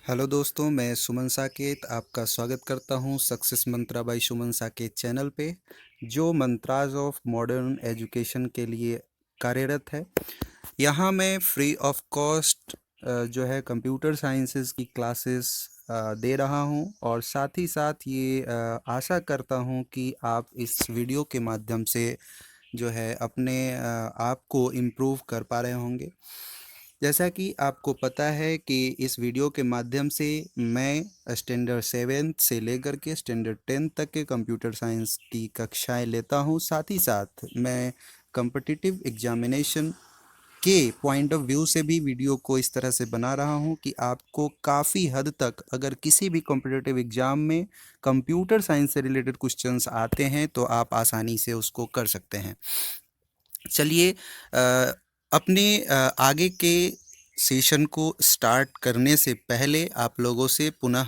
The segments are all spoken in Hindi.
हेलो दोस्तों, मैं सुमन साकेत आपका स्वागत करता हूं सक्सेस मंत्रा बाय सुमन साकेत चैनल पे, जो मंत्राज ऑफ मॉडर्न एजुकेशन के लिए कार्यरत है। यहां मैं फ्री ऑफ कॉस्ट जो है कंप्यूटर साइंसेज की क्लासेस दे रहा हूं, और साथ ही साथ ये आशा करता हूं कि आप इस वीडियो के माध्यम से जो है अपने आप को इम्प्रूव कर पा रहे होंगे। जैसा कि आपको पता है कि इस वीडियो के माध्यम से मैं स्टैंडर्ड 7 से लेकर के स्टैंडर्ड 10 तक के कंप्यूटर साइंस की कक्षाएं लेता हूं। साथ ही साथ मैं कॉम्पिटिटिव एग्जामिनेशन के पॉइंट ऑफ व्यू से भी वीडियो को इस तरह से बना रहा हूं कि आपको काफ़ी हद तक अगर किसी भी कॉम्पिटिटिव एग्जाम में कंप्यूटर साइंस से रिलेटेड क्वेश्चंस आते हैं तो आप आसानी से उसको कर सकते हैं। चलिए अपने आगे के सेशन को स्टार्ट करने से पहले आप लोगों से पुनः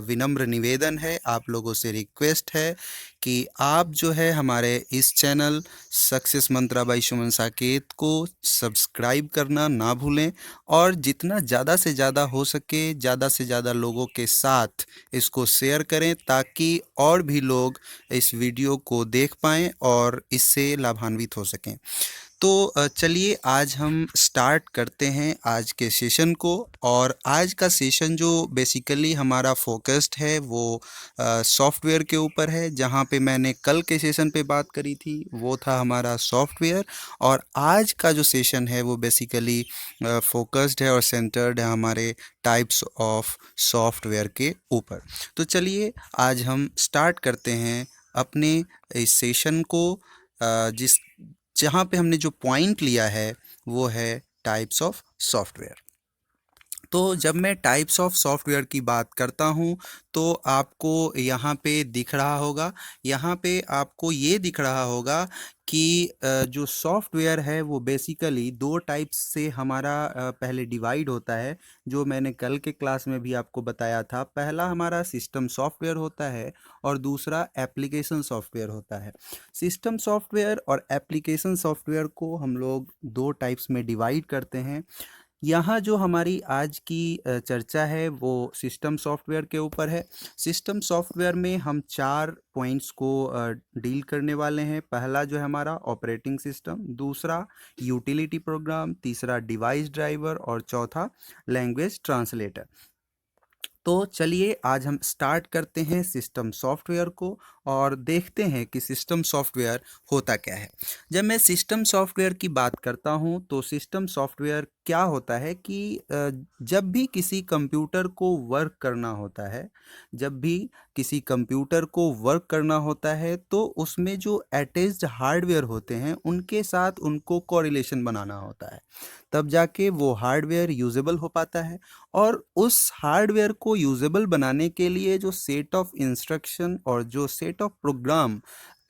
विनम्र निवेदन है, आप लोगों से रिक्वेस्ट है कि आप जो है हमारे इस चैनल सक्सेस मंत्रा बाय सुमन साकेत को सब्सक्राइब करना ना भूलें, और जितना ज़्यादा से ज़्यादा हो सके ज़्यादा से ज़्यादा लोगों के साथ इसको शेयर करें, ताकि और भी लोग इस वीडियो को देख पाएँ और इससे लाभान्वित हो सकें। तो चलिए आज हम स्टार्ट करते हैं आज के सेशन को। और आज का सेशन जो बेसिकली हमारा फोकस्ड है वो सॉफ्टवेयर के ऊपर है। जहाँ पे मैंने कल के सेशन पे बात करी थी वो था हमारा सॉफ्टवेयर, और आज का जो सेशन है वो बेसिकली फोकस्ड है और सेंटर्ड है हमारे टाइप्स ऑफ सॉफ्टवेयर के ऊपर। तो चलिए आज हम स्टार्ट करते हैं अपने इस सेशन को, जिस जहाँ पे हमने जो पॉइंट लिया है वो है टाइप्स ऑफ सॉफ्टवेयर। तो जब मैं टाइप्स ऑफ सॉफ्टवेयर की बात करता हूँ तो आपको यहाँ पे दिख रहा होगा, यहाँ पे आपको ये दिख रहा होगा कि जो सॉफ्टवेयर है वो बेसिकली दो टाइप्स से हमारा पहले डिवाइड होता है, जो मैंने कल के क्लास में भी आपको बताया था। पहला हमारा सिस्टम सॉफ्टवेयर होता है और दूसरा एप्लीकेशन सॉफ्टवेयर होता है। सिस्टम सॉफ्टवेयर और एप्लीकेशन सॉफ्टवेयर को हम लोग दो टाइप्स में डिवाइड करते हैं। यहाँ जो हमारी आज की चर्चा है वो सिस्टम सॉफ्टवेयर के ऊपर है। सिस्टम सॉफ्टवेयर में हम चार पॉइंट्स को डील करने वाले हैं। पहला जो है हमारा ऑपरेटिंग सिस्टम, दूसरा यूटिलिटी प्रोग्राम, तीसरा डिवाइस ड्राइवर और चौथा लैंग्वेज ट्रांसलेटर। तो चलिए आज हम स्टार्ट करते हैं सिस्टम सॉफ्टवेयर को और देखते हैं कि सिस्टम सॉफ्टवेयर होता क्या है। जब मैं सिस्टम सॉफ्टवेयर की बात करता हूं तो सिस्टम सॉफ्टवेयर क्या होता है कि जब भी किसी कंप्यूटर को वर्क करना होता है, जब भी किसी कंप्यूटर को वर्क करना होता है तो उसमें जो अटैच्ड हार्डवेयर होते हैं उनके साथ उनको कोरिलेशन बनाना होता है, तब जाके वो हार्डवेयर यूजेबल हो पाता है। और उस हार्डवेयर को यूजेबल बनाने के लिए जो सेट ऑफ इंस्ट्रक्शन और जो सेट ऑफ प्रोग्राम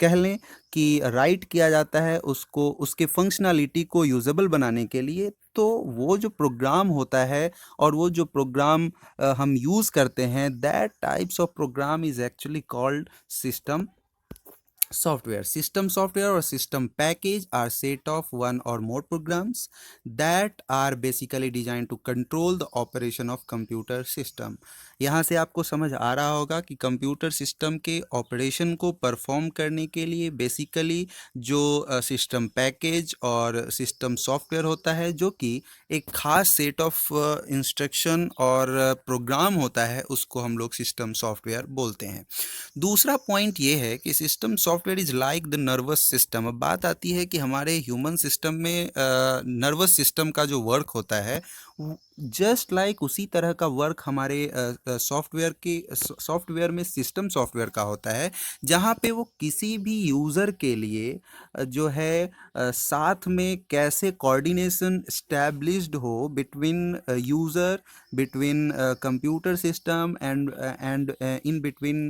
कह लें कि राइट किया जाता है उसको, उसके फंक्शनैलिटी को यूजेबल बनाने के लिए, तो वो जो प्रोग्राम होता है और वो जो प्रोग्राम हम यूज़ करते हैं, that types of program is actually called system software. System software or system package are set of one or more programs that are basically designed to control the operation of computer system. यहाँ से आपको समझ आ रहा होगा कि कंप्यूटर सिस्टम के ऑपरेशन को परफॉर्म करने के लिए बेसिकली जो सिस्टम पैकेज और सिस्टम सॉफ्टवेयर होता है, जो कि एक खास सेट ऑफ इंस्ट्रक्शन और प्रोग्राम होता है, उसको हम लोग सिस्टम सॉफ्टवेयर बोलते हैं। दूसरा पॉइंट ये है कि system software is like the nervous system. अब बात आती है कि हमारे ह्यूमन सिस्टम में नर्वस सिस्टम का जो वर्क होता है, जस्ट लाइक उसी तरह का वर्क हमारे सॉफ्टवेयर में सिस्टम सॉफ्टवेयर का होता है, जहाँ पे वो किसी भी यूज़र के लिए जो है साथ में कैसे कोऑर्डिनेशन स्टैब्लिश्ड हो between user, between computer system and in between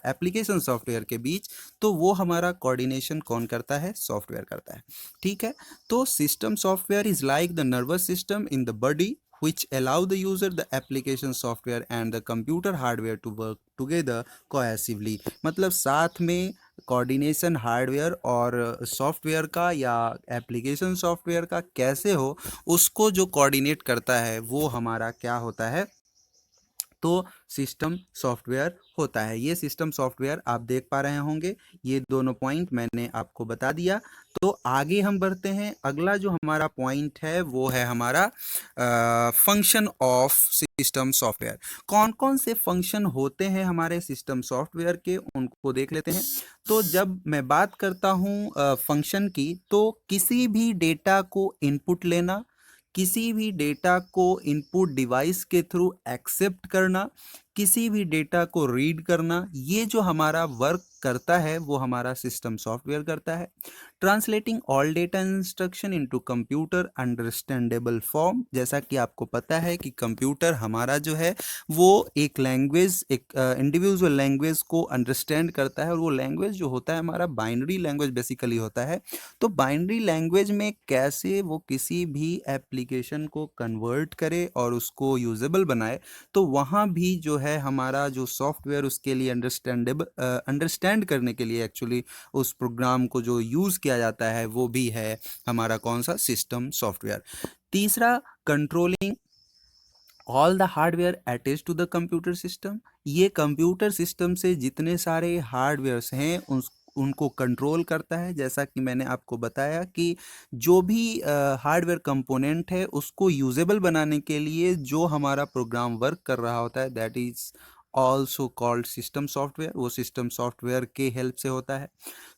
application software के बीच, तो वो हमारा कोऑर्डिनेशन कौन करता है? सॉफ्टवेयर करता है। ठीक है, तो system software is like the nervous system in the body which allow the user, the application software and the computer hardware to work together cohesively। मतलब साथ में कोऑर्डिनेशन हार्डवेयर और सॉफ्टवेयर का या एप्लीकेशन सॉफ्टवेयर का कैसे हो, उसको जो कोऑर्डिनेट करता है वो हमारा क्या होता है? तो सिस्टम सॉफ्टवेयर होता है। ये सिस्टम सॉफ्टवेयर आप देख पा रहे होंगे, ये दोनों पॉइंट मैंने आपको बता दिया। तो आगे हम बढ़ते हैं। अगला जो हमारा पॉइंट है वो है हमारा फंक्शन ऑफ सिस्टम सॉफ्टवेयर। कौन कौन से फंक्शन होते हैं हमारे सिस्टम सॉफ्टवेयर के, उनको देख लेते हैं। तो जब मैं बात करता हूँ फंक्शन की, तो किसी भी डेटा को इनपुट लेना, किसी भी डेटा को इनपुट डिवाइस के थ्रू एक्सेप्ट करना, किसी भी डेटा को रीड करना, ये जो हमारा वर्क करता है वो हमारा सिस्टम सॉफ्टवेयर करता है। Translating all data instruction into computer understandable form. जैसा कि आपको पता है कि कंप्यूटर हमारा जो है वो एक लैंग्वेज, एक इंडिविजुअल लैंग्वेज को अंडरस्टैंड करता है, और वो लैंग्वेज जो होता है हमारा बाइनरी लैंग्वेज बेसिकली होता है। तो बाइनरी लैंग्वेज में कैसे वो किसी भी एप्लीकेशन को कन्वर्ट करे और उसको यूजेबल बनाए, तो वहाँ भी जो है हमारा जो सॉफ्टवेयर उसके लिए अंडरस्टैंड करने के लिए एक्चुअली उस प्रोग्राम को जो यूज़ किया जाता है वो भी है हमारा कौन सा, सिस्टम सॉफ्टवेयर। तीसरा, controlling all the hardware attach to the computer system. ये कंप्यूटर सिस्टम से जितने सारे हार्डवेयर्स हैं उनको कंट्रोल करता है। जैसा कि मैंने आपको बताया कि जो भी हार्डवेयर कंपोनेंट है उसको यूजेबल बनाने के लिए जो हमारा प्रोग्राम वर्क कर रहा होता है, that is also called system software. वो सिस्टम सॉफ्टवेयर के हेल्प से होता है।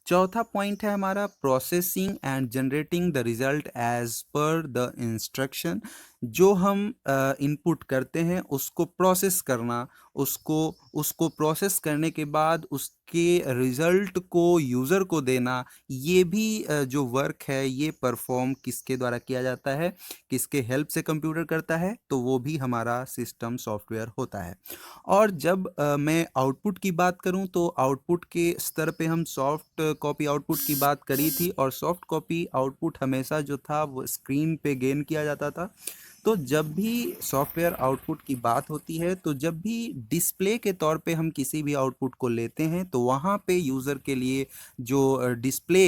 चौथा पॉइंट है हमारा processing and generating the result as per the instruction. जो हम इनपुट करते हैं उसको प्रोसेस करना, उसको उसको प्रोसेस करने के बाद उसके रिजल्ट को यूज़र को देना, ये भी जो वर्क है ये परफॉर्म किसके द्वारा किया जाता है, किसके हेल्प से कंप्यूटर करता है, तो वो भी हमारा सिस्टम सॉफ्टवेयर होता है। और जब मैं आउटपुट की बात करूं तो आउटपुट के स्तर पे हम सॉफ्ट कॉपी आउटपुट की बात करी थी, और सॉफ्ट कॉपी आउटपुट हमेशा जो था वो स्क्रीन पे गेन किया जाता था। तो जब भी सॉफ्टवेयर आउटपुट की बात होती है, तो जब भी डिस्प्ले के तौर पे हम किसी भी आउटपुट को लेते हैं, तो वहाँ पे यूज़र के लिए जो डिस्प्ले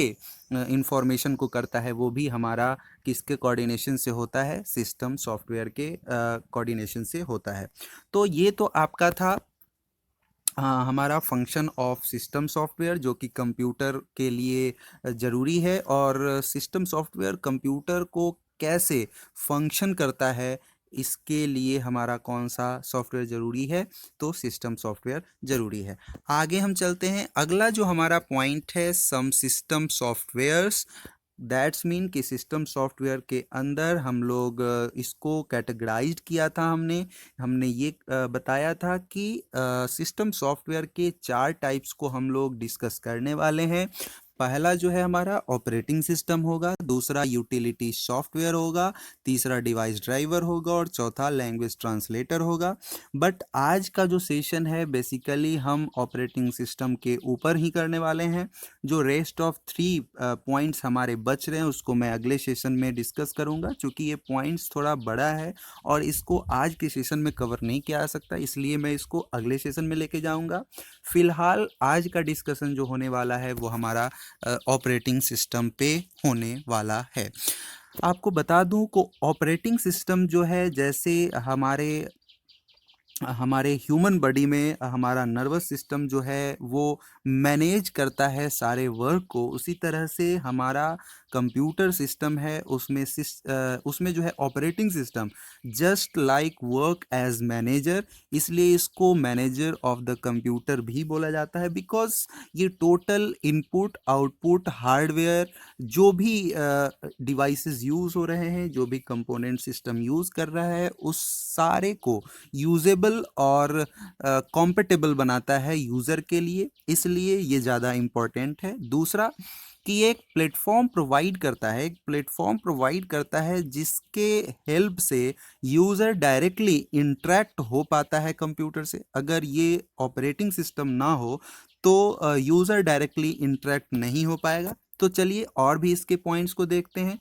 इंफॉर्मेशन को करता है वो भी हमारा किसके कोऑर्डिनेशन से होता है, सिस्टम सॉफ्टवेयर के कोऑर्डिनेशन से होता है। तो ये तो आपका था हमारा फंक्शन ऑफ सिस्टम सॉफ्टवेयर, जो कि कंप्यूटर के लिए ज़रूरी है, और सिस्टम सॉफ्टवेयर कंप्यूटर को कैसे फंक्शन करता है इसके लिए हमारा कौन सा सॉफ्टवेयर ज़रूरी है, तो सिस्टम सॉफ्टवेयर ज़रूरी है। आगे हम चलते हैं। अगला जो हमारा पॉइंट है, सम सिस्टम सॉफ्टवेयर्स। दैट्स मीन कि सिस्टम सॉफ्टवेयर के अंदर हम लोग इसको कैटेगराइज्ड किया था। हमने ये बताया था कि सिस्टम सॉफ्टवेयर के 4 टाइप्स को हम लोग डिस्कस करने वाले हैं। पहला जो है हमारा ऑपरेटिंग सिस्टम होगा, दूसरा यूटिलिटी सॉफ्टवेयर होगा, तीसरा डिवाइस ड्राइवर होगा, और चौथा लैंग्वेज ट्रांसलेटर होगा। बट आज का जो सेशन है बेसिकली हम ऑपरेटिंग सिस्टम के ऊपर ही करने वाले हैं। जो रेस्ट ऑफ 3 पॉइंट्स हमारे बच रहे हैं उसको मैं अगले सेशन में डिस्कस करूंगा, क्योंकि ये पॉइंट्स थोड़ा बड़ा है और इसको आज के सेशन में कवर नहीं किया जा सकता, इसलिए मैं इसको अगले सेशन में लेके जाऊंगा। फिलहाल आज का डिस्कशन जो होने वाला है वो हमारा ऑपरेटिंग सिस्टम पे होने वाला है। आपको बता दूं को ऑपरेटिंग सिस्टम जो है, जैसे हमारे ह्यूमन बॉडी में हमारा नर्वस सिस्टम जो है वो मैनेज करता है सारे वर्क को, उसी तरह से हमारा कंप्यूटर सिस्टम है, उसमें जो है operating system just like work as manager. इसलिए इसको मैनेजर ऑफ द कंप्यूटर भी बोला जाता है, बिकॉज ये टोटल इनपुट आउटपुट हार्डवेयर जो भी डिवाइसेस यूज़ हो रहे हैं, जो भी कंपोनेंट सिस्टम यूज़ कर रहा है, उस सारे को यूजेबल और कॉम्पेटेबल बनाता है यूज़र के लिए, इसलिए ये ज़्यादा इम्पोर्टेंट है। दूसरा कि एक प्लेटफॉर्म प्रोवाइड करता है जिसके हेल्प से यूज़र डायरेक्टली इंटरेक्ट हो पाता है कंप्यूटर से। अगर ये ऑपरेटिंग सिस्टम ना हो तो यूज़र डायरेक्टली इंटरेक्ट नहीं हो पाएगा। तो चलिए और भी इसके पॉइंट्स को देखते हैं।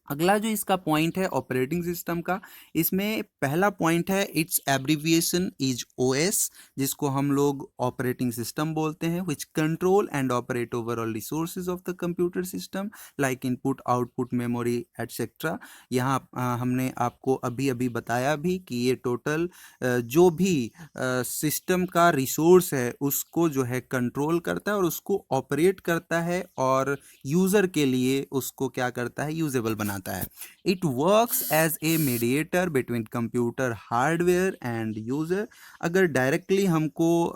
अगला जो इसका पॉइंट है ऑपरेटिंग सिस्टम का, इसमें पहला पॉइंट है इट्स एब्रिविएशन इज ओएस, जिसको हम लोग ऑपरेटिंग सिस्टम बोलते हैं, which control and operate overall resources of the computer system like input output memory etcetera. यहाँ हमने आपको अभी अभी बताया भी कि ये टोटल जो भी सिस्टम का रिसोर्स है उसको जो है कंट्रोल करता है और उसको ऑपरेट करता है और यूज़र के लिए उसको क्या करता है, यूजेबल बनाता है। It works as a mediator between computer hardware and user. अगर डायरेक्टली हमको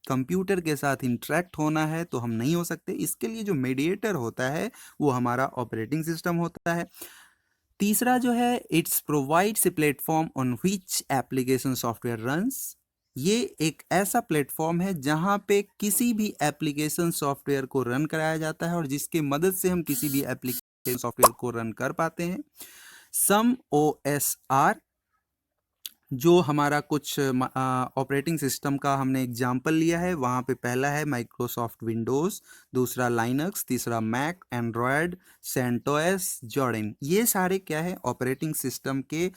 कंप्यूटर के साथ इंटरेक्ट होना है तो हम नहीं हो सकते, इसके लिए जो मीडिएटर होता है वो हमारा ऑपरेटिंग सिस्टम होता है। तीसरा जो है it's provides a platform on which application software runs. ये एक ऐसा प्लेटफॉर्म है जहां पे किसी भी एप्लीकेशन सॉफ्टवेयर को रन कराया जाता है और जिसकी मदद से हम किसी भी एप्लीकेशन सॉफ्टवेयर को रन कर पाते हैं। सम OSR, जो हमारा कुछ ऑपरेटिंग सिस्टम का हमने एग्जाम्पल लिया है, वहाँ पे पहला है माइक्रोसॉफ्ट विंडोज़, दूसरा लाइनक्स, तीसरा मैक, एंड्रॉयड, सेंटोस, जॉर्डन। ये सारे क्या है, ऑपरेटिंग सिस्टम के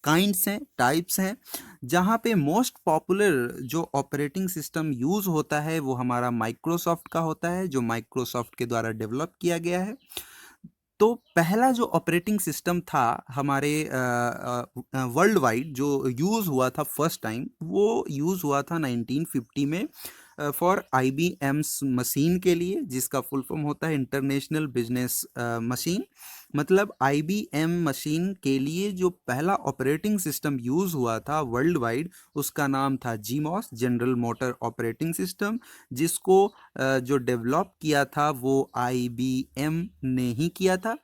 काइंड्स हैं, टाइप्स हैं। जहाँ पे मोस्ट पॉपुलर जो ऑपरेटिंग सिस्टम यूज़ होता है वो हमारा माइक्रोसॉफ्ट का होता है, जो माइक्रोसॉफ्ट के द्वारा डेवलप किया गया है। तो पहला जो ऑपरेटिंग सिस्टम था हमारे वर्ल्ड वाइड जो यूज़ हुआ था फर्स्ट टाइम, वो यूज़ हुआ था 1950 में फॉर IBM मशीन के लिए, जिसका फुल फॉर्म होता है इंटरनेशनल बिजनेस मशीन। मतलब IBM मशीन के लिए जो पहला ऑपरेटिंग सिस्टम यूज़ हुआ था वर्ल्ड वाइड, उसका नाम था जीमॉस, जनरल मोटर ऑपरेटिंग सिस्टम, जिसको जो डेवलप किया था वो IBM ने ही किया था।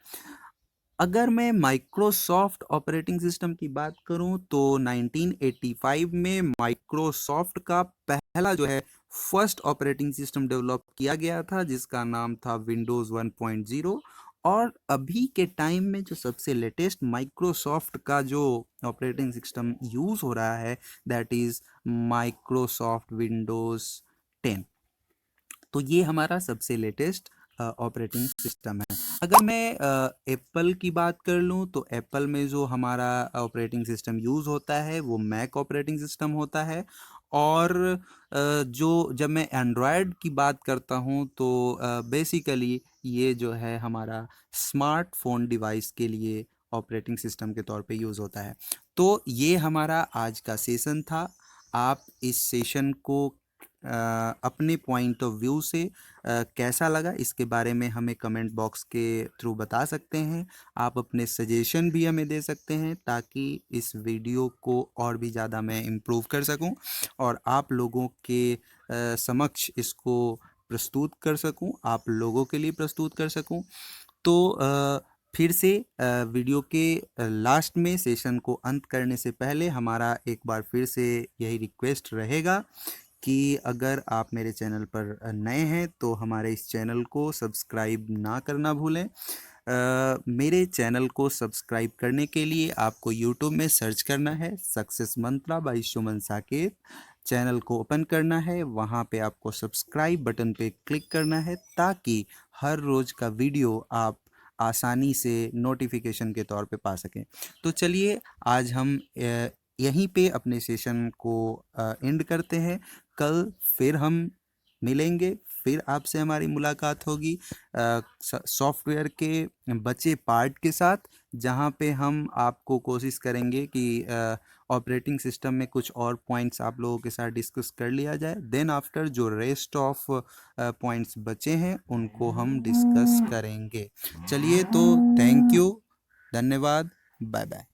अगर मैं माइक्रोसॉफ्ट ऑपरेटिंग सिस्टम की बात करूं तो 1985 में माइक्रोसॉफ्ट का पहला जो है फर्स्ट ऑपरेटिंग सिस्टम डेवलप किया गया था, जिसका नाम था विंडोज़ 1.0। और अभी के टाइम में जो सबसे लेटेस्ट माइक्रोसॉफ्ट का जो ऑपरेटिंग सिस्टम यूज़ हो रहा है दैट इज़ माइक्रोसॉफ्ट विंडोज़ 10। तो ये हमारा सबसे लेटेस्ट ऑपरेटिंग सिस्टम है। अगर मैं एप्पल की बात कर लूँ तो एप्पल में जो हमारा ऑपरेटिंग सिस्टम यूज़ होता है वो मैक ऑपरेटिंग सिस्टम होता है। और जो जब मैं एंड्रॉयड की बात करता हूँ तो बेसिकली ये जो है हमारा स्मार्टफोन डिवाइस के लिए ऑपरेटिंग सिस्टम के तौर पे यूज़ होता है। तो ये हमारा आज का सेशन था। आप इस सेशन को अपने पॉइंट ऑफ व्यू से कैसा लगा इसके बारे में हमें कमेंट बॉक्स के थ्रू बता सकते हैं। आप अपने सजेशन भी हमें दे सकते हैं ताकि इस वीडियो को और भी ज़्यादा मैं इम्प्रूव कर सकूं और आप लोगों के समक्ष इसको प्रस्तुत कर सकूं, आप लोगों के लिए प्रस्तुत कर सकूं। तो फिर से वीडियो के लास्ट में सेशन को अंत करने से पहले हमारा एक बार फिर से यही रिक्वेस्ट रहेगा कि अगर आप मेरे चैनल पर नए हैं तो हमारे इस चैनल को सब्सक्राइब ना करना भूलें। मेरे चैनल को सब्सक्राइब करने के लिए आपको यूट्यूब में सर्च करना है सक्सेस मंत्रा बाय सुमन साकेत। चैनल को ओपन करना है, वहाँ पे आपको सब्सक्राइब बटन पे क्लिक करना है ताकि हर रोज़ का वीडियो आप आसानी से नोटिफिकेशन के तौर पे पा सकें। तो चलिए आज हम यहीं पे अपने सेशन को एंड करते हैं। कल फिर हम मिलेंगे, फिर आपसे हमारी मुलाकात होगी सॉफ्टवेयर के बचे पार्ट के साथ, जहां पे हम आपको कोशिश करेंगे कि ऑपरेटिंग सिस्टम में कुछ और पॉइंट्स आप लोगों के साथ डिस्कस कर लिया जाए। देन आफ्टर जो रेस्ट ऑफ पॉइंट्स बचे हैं उनको हम डिस्कस करेंगे। चलिए तो थैंक यू, धन्यवाद, बाय बाय।